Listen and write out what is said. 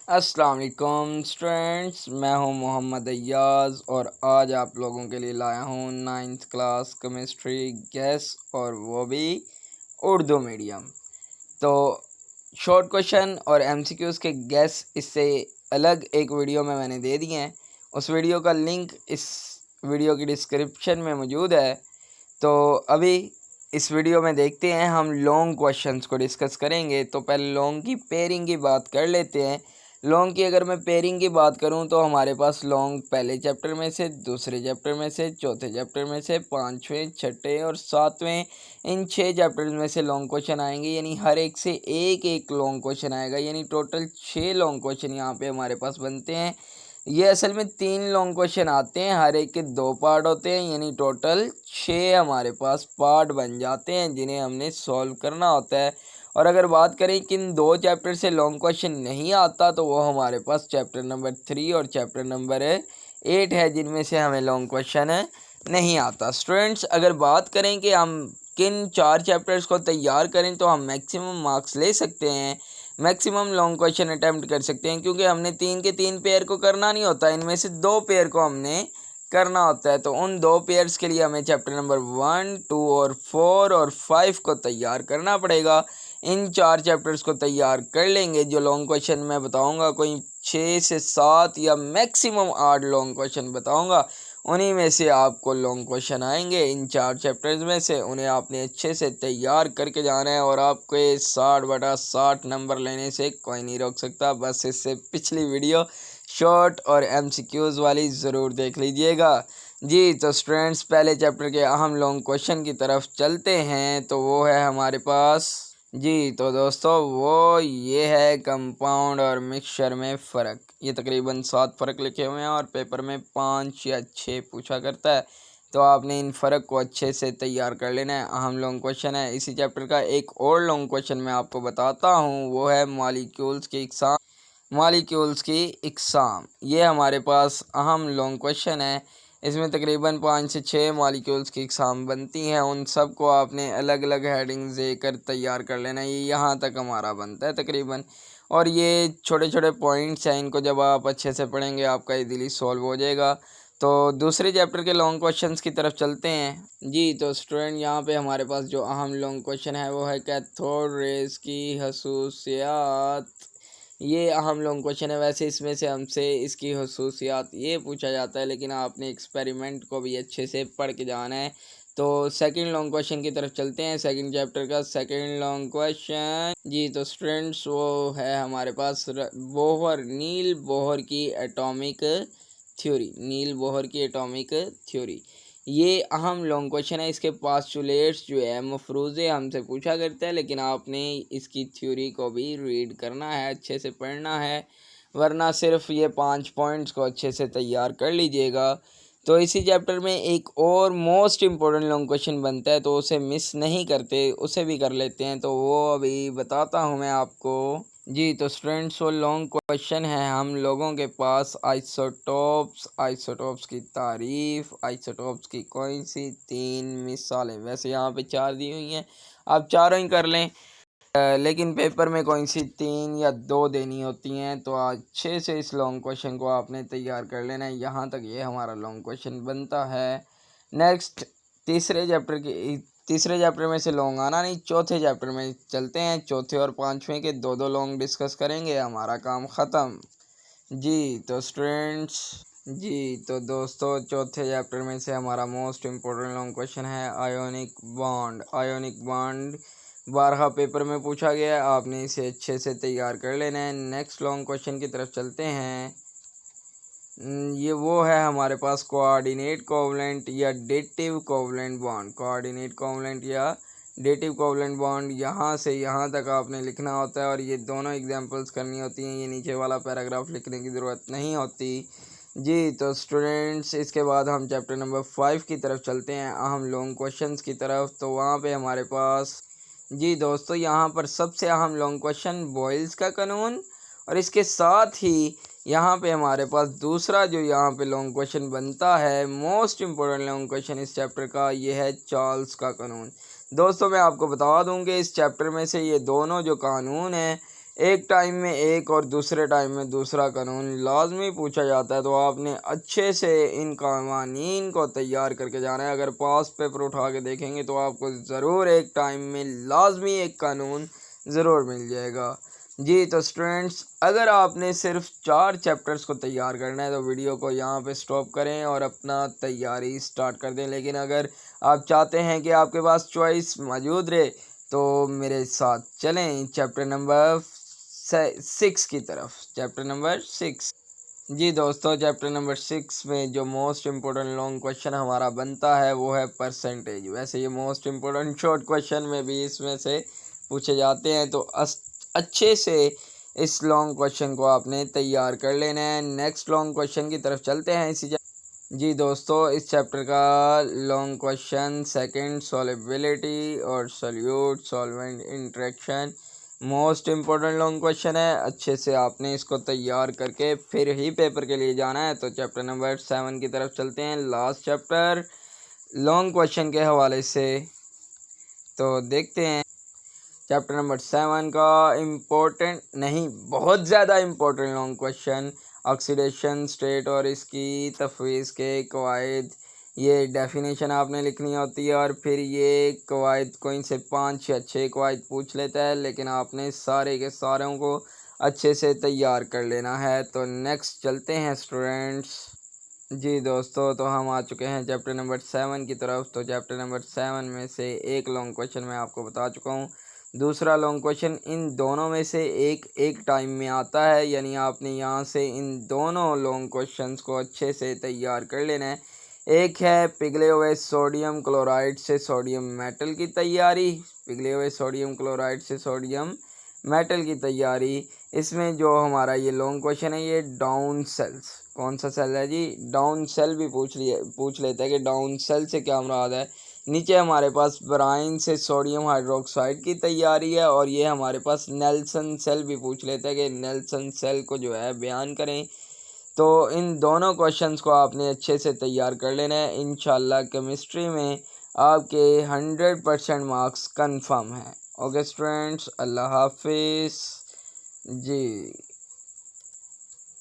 अस्सलाम वालेकुम स्टूडेंट्स, मैं हूं मोहम्मद अय्याज़ और आज आप लोगों के लिए लाया हूं 9th क्लास केमिस्ट्री गैस और वो भी उर्दू मीडियम। तो शॉर्ट क्वेश्चन और एमसीक्यूज़ के गैस इससे अलग एक वीडियो में मैंने दे दिए हैं। उस वीडियो का लिंक इस वीडियो की डिस्क्रिप्शन में मौजूद है। तो अभी इस वीडियो में देखते हैं, हम लॉन्ग क्वेश्चंस को डिस्कस करेंगे। तो पहले लॉन्ग की पेयरिंग की बात कर लेते हैं। लॉन्ग की अगर मैं पेयरिंग की बात करूं तो हमारे पास लॉन्ग पहले चैप्टर में से, दूसरे चैप्टर में से, चौथे चैप्टर में से, पाँचवें, छठे और सातवें, इन 6 चैप्टर्स में से लॉन्ग क्वेश्चन आएंगे। यानी हर एक से एक एक लॉन्ग क्वेश्चन आएगा, यानी टोटल 6 लॉन्ग क्वेश्चन यहाँ पे हमारे पास बनते हैं। ये असल में 3 लॉन्ग क्वेश्चन आते हैं, हर एक के 2 पार्ट होते हैं, यानी टोटल 6 हमारे पास पार्ट बन जाते हैं जिन्हें हमने सॉल्व करना होता है। और अगर बात करें किन 2 चैप्टर से लॉन्ग क्वेश्चन नहीं आता तो वो हमारे पास चैप्टर नंबर 3 और चैप्टर नंबर 8 है, जिनमें से हमें लॉन्ग क्वेश्चन नहीं आता। स्टूडेंट्स, अगर बात करें कि हम किन 4 चैप्टर्स को तैयार करें तो हम मैक्सिमम मार्क्स ले सकते हैं, मैक्सिमम लॉन्ग क्वेश्चन अटैम्प्ट कर सकते हैं, क्योंकि हमने 3 के 3 पेयर को करना नहीं होता, इनमें से 2 पेयर को हमने करना होता है। तो उन 2 पेयर्स के लिए हमें चैप्टर नंबर 1, 2 और 4 और 5 को तैयार करना पड़ेगा। इन 4 चैप्टर्स को तैयार कर लेंगे। जो लॉन्ग क्वेश्चन मैं बताऊंगा कोई 6 से 7 या मैक्सिमम 8 लॉन्ग क्वेश्चन बताऊंगा, उन्हीं में से आपको लॉन्ग क्वेश्चन आएंगे इन 4 चैप्टर्स में से। उन्हें आपने अच्छे से तैयार करके जाना है और आपको 60/60 नंबर लेने से कोई नहीं रोक सकता। बस इससे पिछली वीडियो शॉर्ट और एमसीक्यूज़ वाली ज़रूर देख लीजिएगा। जी तो स्टूडेंट्स, पहले चैप्टर के अहम लॉन्ग क्वेश्चन की तरफ चलते हैं। तो वो है हमारे पास, जी तो दोस्तों, वो ये है कंपाउंड और मिक्सचर में फ़र्क। ये तकरीबन 7 फ़र्क लिखे हुए हैं और पेपर में 5 या 6 पूछा करता है। तो आपने इन फ़र्क को अच्छे से तैयार कर लेना है। अहम लॉन्ग क्वेश्चन है। इसी चैप्टर का एक और लॉन्ग क्वेश्चन मैं आपको बताता हूँ, वो है मॉलिक्यूल्स की इकसाम। मॉलिक्यूल्स की इकसाम ये हमारे पास अहम लॉन्ग क्वेश्चन है। इसमें तकरीबन 5 से 6 मॉलिक्यूल्स की इकसाम बनती हैं। उन सब को आपने अलग अलग हेडिंग्स देकर तैयार कर लेना है। ये यहाँ तक हमारा बनता है तकरीबन। और ये छोटे छोटे पॉइंट्स हैं, इनको जब आप अच्छे से पढ़ेंगे आपका इजीली सॉल्व हो जाएगा। तो दूसरे चैप्टर के लॉन्ग क्वेश्चंस की तरफ चलते हैं। जी तो स्टूडेंट, यहाँ पे हमारे पास जो अहम लॉन्ग क्वेश्चन है वो है कैथोड रेज की खसूसियात। ये अहम लॉन्ग क्वेश्चन है। वैसे इसमें से हमसे इसकी खसूसियात ये पूछा जाता है, लेकिन आपने एक्सपेरिमेंट को भी अच्छे से पढ़ के जाना है। तो सेकंड लॉन्ग क्वेश्चन की तरफ चलते हैं। सेकंड चैप्टर का सेकंड लॉन्ग क्वेश्चन, जी तो स्टूडेंट्स, वो है हमारे पास बोहर, नील बोहर की एटॉमिक थ्योरी। नील बोहर की एटॉमिक थ्योरी ये अहम लॉन्ग क्वेश्चन है। इसके पास्टुलेट्स जो है मफरूज़े हमसे पूछा करता है, लेकिन आपने इसकी थ्योरी को भी रीड करना है, अच्छे से पढ़ना है, वरना सिर्फ ये 5 पॉइंट्स को अच्छे से तैयार कर लीजिएगा। तो इसी चैप्टर में एक और मोस्ट इम्पोर्टेंट लॉन्ग क्वेश्चन बनता है, तो उसे मिस नहीं करते, उसे भी कर लेते हैं। तो वो अभी बताता हूँ मैं आपको। जी तो स्टूडेंट्स, वो लॉन्ग क्वेश्चन है हम लोगों के पास आइसोटोप्स, आइसोटोप्स की तारीफ़, आइसोटोप्स की कौन सी 3 मिसालें। वैसे यहाँ पे 4 दी हुई हैं, आप चारों ही कर लें, लेकिन पेपर में कौन सी 3 या 2 देनी होती हैं। तो अच्छे से इस लॉन्ग क्वेश्चन को आपने तैयार कर लेना है। यहाँ तक ये हमारा लॉन्ग क्वेश्चन बनता है। नेक्स्ट तीसरे चैप्टर में से लॉन्ग आना नहीं, चौथे चैप्टर में चलते हैं। चौथे और पाँचवें के 2-2 लॉन्ग डिस्कस करेंगे, हमारा काम ख़त्म। जी तो स्टूडेंट्स, जी तो दोस्तों, चौथे चैप्टर में से हमारा मोस्ट इम्पोर्टेंट लॉन्ग क्वेश्चन है ionic bond. Ionic bond 12 paper में पूछा गया है, आपने इसे अच्छे से तैयार कर लेना है। नेक्स्ट लॉन्ग क्वेश्चन की तरफ चलते हैं। ये वो है हमारे पास कोऑर्डिनेट कोवलेंट या dative covalent bond. Coordinate covalent या डेटिव कोवलेंट बॉन्ड, यहाँ से यहाँ तक आपने लिखना होता है और ये दोनों एग्जांपल्स करनी होती हैं। ये नीचे वाला पैराग्राफ लिखने की ज़रूरत नहीं होती। जी तो स्टूडेंट्स, इसके बाद हम चैप्टर नंबर 5 की तरफ चलते हैं, अहम लॉन्ग क्वेश्चंस की तरफ। तो वहाँ पे हमारे पास, जी दोस्तों, यहाँ पर सबसे अहम लॉन्ग क्वेश्चन बॉयल्स का कानून, और इसके साथ ही यहाँ पे हमारे पास दूसरा जो यहाँ पे लॉन्ग क्वेश्चन बनता है, मोस्ट इम्पोर्टेंट लॉन्ग क्वेश्चन इस चैप्टर का, ये है चार्ल्स का कानून। दोस्तों, मैं आपको बता दूँ कि इस चैप्टर में से ये दोनों जो कानून हैं, एक टाइम में एक और दूसरे टाइम में दूसरा कानून लाजमी पूछा जाता है, तो आपने अच्छे से इन कवानीन को तैयार करके जाना है। अगर पास पेपर उठा के देखेंगे तो आपको ज़रूर एक टाइम में लाजमी एक कानून ज़रूर मिल जाएगा। जी तो स्टूडेंट्स, अगर आपने सिर्फ 4 चैप्टर्स को तैयार करना है तो वीडियो को यहाँ पे स्टॉप करें और अपना तैयारी स्टार्ट कर दें। लेकिन अगर आप चाहते हैं कि आपके पास चॉइस मौजूद रहे तो मेरे साथ चलें चैप्टर नंबर 6 की तरफ। Chapter number 6। जी दोस्तों, चैप्टर नंबर 6 में जो मोस्ट इम्पोर्टेंट लॉन्ग क्वेश्चन हमारा बनता है वो है परसेंटेज। वैसे ये मोस्ट इम्पोर्टेंट शॉर्ट क्वेश्चन में भी इसमें से पूछे जाते हैं, तो अच्छे से इस लॉन्ग क्वेश्चन को आपने तैयार कर लेना है। नेक्स्ट लॉन्ग क्वेश्चन की तरफ चलते हैं इसी। जी दोस्तों, इस चैप्टर का लॉन्ग क्वेश्चन सेकंड, सॉल्युबिलिटी और solute solvent interaction most important long question है। अच्छे से आपने इसको तैयार करके फिर ही पेपर के लिए जाना है। तो चैप्टर नंबर 7 की तरफ चलते हैं, लास्ट चैप्टर लॉन्ग क्वेश्चन के हवाले से। तो देखते हैं चैप्टर नंबर 7 का इम्पोर्टेंट नहीं, बहुत ज़्यादा important long question, oxidation state और इसकी तफवीज़ के कवायद। ये डेफिनेशन आपने लिखनी होती है और फिर ये कवायद को इनसे 5 या 6 कवायद पूछ लेता है, लेकिन आपने सारे के सारों को अच्छे से तैयार कर लेना है। तो नेक्स्ट चलते हैं स्टूडेंट्स। जी दोस्तों, तो हम आ चुके हैं चैप्टर नंबर 7 की तरफ। तो चैप्टर नंबर 7 में से एक लॉन्ग क्वेश्चन मैं आपको बता चुका हूँ, दूसरा लॉन्ग क्वेश्चन इन दोनों में से एक टाइम में आता है, यानी आपने यहाँ से इन दोनों लॉन्ग क्वेश्चंस को अच्छे से तैयार कर लेना है। एक है पिघले हुए सोडियम क्लोराइड से सोडियम मेटल की तैयारी, पिघले हुए सोडियम क्लोराइड से सोडियम मेटल की तैयारी। इसमें जो हमारा ये लॉन्ग क्वेश्चन है ये डाउन सेल्स, कौन सा सेल है जी, डाउन सेल भी पूछ लेता है कि डाउन सेल से क्या मुराद है। नीचे हमारे पास ब्राइन से सोडियम हाइड्रोक्साइड की तैयारी है, और ये हमारे पास नेल्सन सेल भी पूछ लेता है कि नेल्सन सेल को जो है बयान करें। तो इन दोनों क्वेश्चंस को आपने अच्छे से तैयार कर लेना है। इंशाल्लाह केमिस्ट्री में आपके 100% मार्क्स कंफर्म हैं। ओके स्टूडेंट्स, अल्लाह हाफिज़ जी।